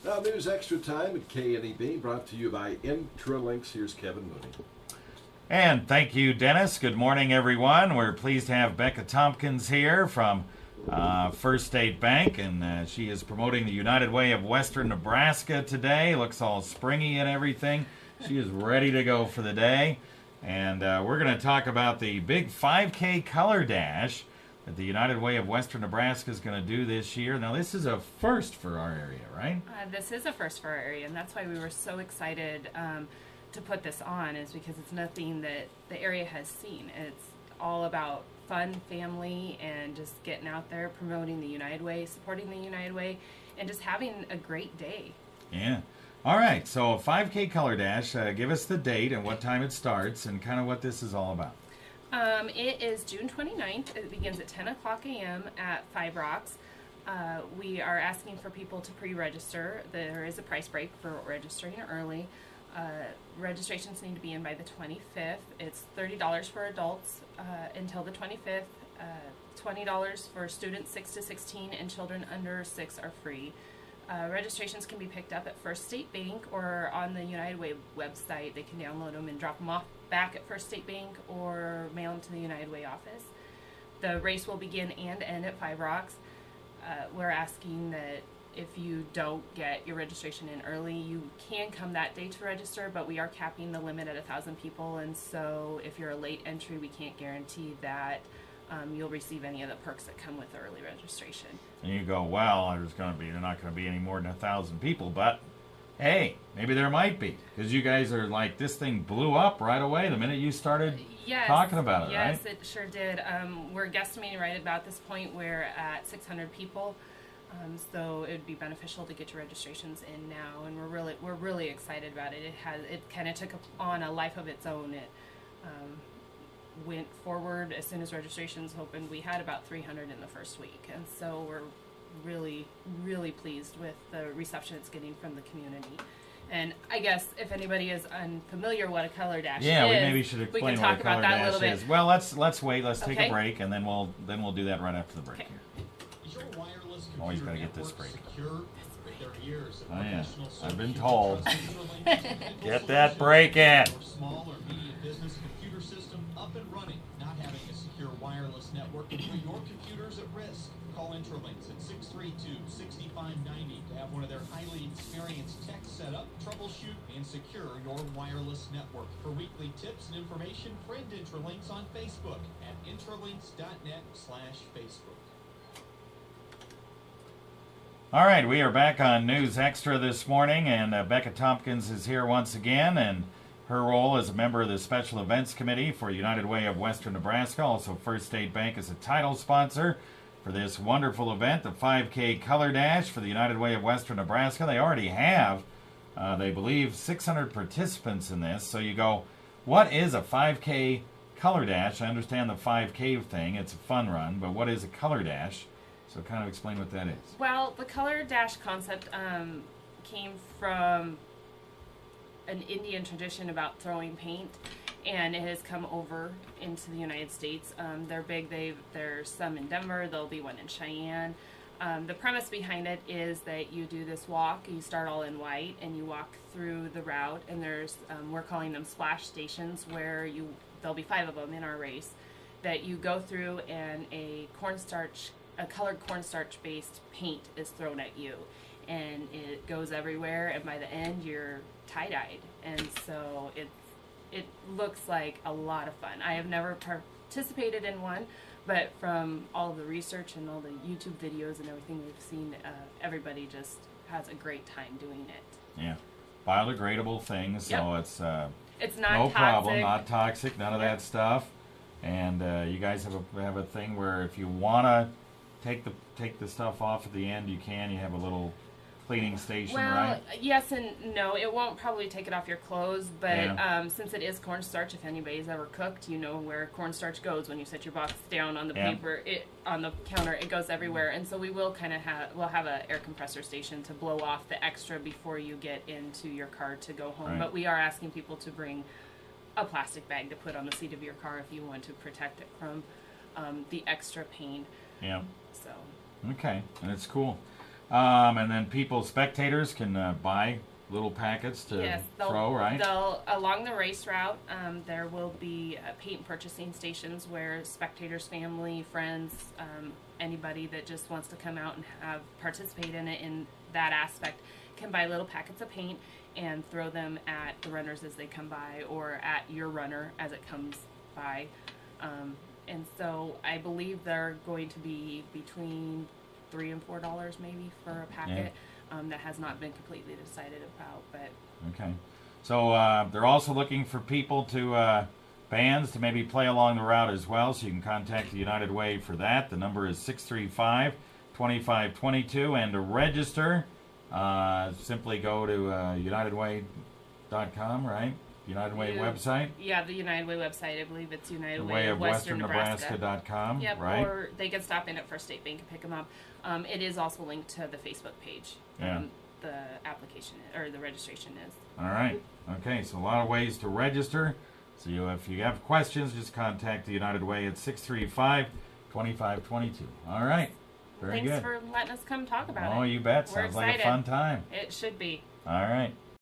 Now, News Extra Time at KNEB, brought to you by Intralinks. Here's Kevin Mooney. And thank you, Dennis. Good morning, everyone. We're pleased to have Becca Tompkins here from First State Bank, and she is promoting the United Way of Western Nebraska today. Looks all springy and everything. She is ready to go for the day. And we're going to talk about the big 5K Color Dash that the United Way of Western Nebraska is going to do this year. Now, this is a first for our area, right? This is a first for our area, and that's why we were so excited to put this on, is because it's nothing that the area has seen. It's all about fun, family, and just getting out there, promoting the United Way, supporting the United Way, and just having a great day. Yeah. All right, so 5K Color Dash, give us the date and what time it starts and kind of what this is all about. It is June 29th. It begins at 10 o'clock a.m. at 5 Rocks. We are asking for people to pre-register. There is a price break for registering early. Registrations need to be in by the 25th. It's $30 for adults until the 25th. $20 for students 6 to 16, and children under 6 are free. Registrations can be picked up at First State Bank or on the United Way website. They can download them and drop them off back at First State Bank or mail them to the United Way office. The race will begin and end at 5 Rocks. We're asking that if you don't get your registration in early, you can come that day to register, but we are capping the limit at 1,000 people, and so if you're a late entry, we can't guarantee that you'll receive any of the perks that come with early registration. And you go, well, they're not going to be any more than 1,000 people, but hey, maybe there might be, because you guys are like, this thing blew up right away the minute you started talking about it, right? Yes, it sure did. We're guesstimating right about this point we're at 600 people, so it would be beneficial to get your registrations in now, and we're really excited about it. It kind of took on a life of its own. It went forward as soon as registrations opened. We had about 300 in the first week, and so we're really, really pleased with the reception it's getting from the community. And I guess if anybody is unfamiliar what a color dash is, we maybe should explain what a color dash is. Well, let's wait. Let's take a break, and then we'll do that right after the break. Okay. Here. Your wireless Always computer got to get this break. secure with their years of Oh yeah, professional I've been solutions told. across Intralinks Get that break in. Your small or medium business computer system up and running. Not having a secure wireless network can put your computers at risk. Call Intralinks at 632-6590 to have one of their highly experienced techs set up, troubleshoot, and secure your wireless network. For weekly tips and information, friend Intralinks on Facebook at intralinks.net/Facebook. All right, we are back on News Extra this morning, and Becca Tompkins is here once again, and her role as a member of the Special Events Committee for United Way of Western Nebraska. Also, First State Bank is a title sponsor for this wonderful event, the 5K Color Dash for the United Way of Western Nebraska. They already have, they believe, 600 participants in this. So you go, what is a 5K Color Dash? I understand the 5K thing. It's a fun run, but what is a Color Dash? So kind of explain what that is. Well, the color dash concept came from an Indian tradition about throwing paint, and it has come over into the United States. They're big. There's some in Denver. There'll be one in Cheyenne. The premise behind it is that you do this walk. You start all in white, and you walk through the route. And there's we're calling them splash stations, where there'll be 5 of them in our race that you go through, and a colored cornstarch-based paint is thrown at you, and it goes everywhere. And by the end, you're tie-dyed, and so it looks like a lot of fun. I have never participated in one, but from all the research and all the YouTube videos and everything we've seen, everybody just has a great time doing it. Yeah, biodegradable things, so Yep. it's not no toxic. problem, not toxic, none of Yep. that stuff. And you guys have a thing where if you want to take the stuff off at the end, you can. You have a little cleaning station, Well, right? yes and no. It won't probably take it off your clothes, but Yeah. Since it is cornstarch, if anybody's ever cooked, you know where cornstarch goes when you set your box down on the Yeah. paper, on the counter. It goes everywhere, and so we will we'll have an air compressor station to blow off the extra before you get into your car to go home. Right. But we are asking people to bring a plastic bag to put on the seat of your car if you want to protect it from the extra paint. Yeah. So. Okay, and it's cool. And then spectators can buy little packets to Yes, throw, right? They'll along the race route. There will be paint purchasing stations where spectators, family, friends, anybody that just wants to come out and participate in it in that aspect can buy little packets of paint and throw them at the runners as they come by, or at your runner as it comes by. And so I believe they're going to be between $3 and $4 maybe for a packet. That has not been completely decided about, but Okay. So they're also looking for people bands to maybe play along the route as well, so you can contact the United Way for that. The number is 635-2522, and to register, simply go to unitedway.com, right? United Way website? Yeah, the United Way website. I believe it's United Way Way of Western Nebraska.com, Yep, right? or they can stop in at First State Bank and pick them up. It is also linked to the Facebook page. Yeah. The application or the registration is. All right. Okay, so a lot of ways to register. So if you have questions, just contact the United Way at 635-2522. All right. Very Thanks good. for letting us come talk about it. Oh, you bet. We're Sounds like a excited. fun time. It should be. All right.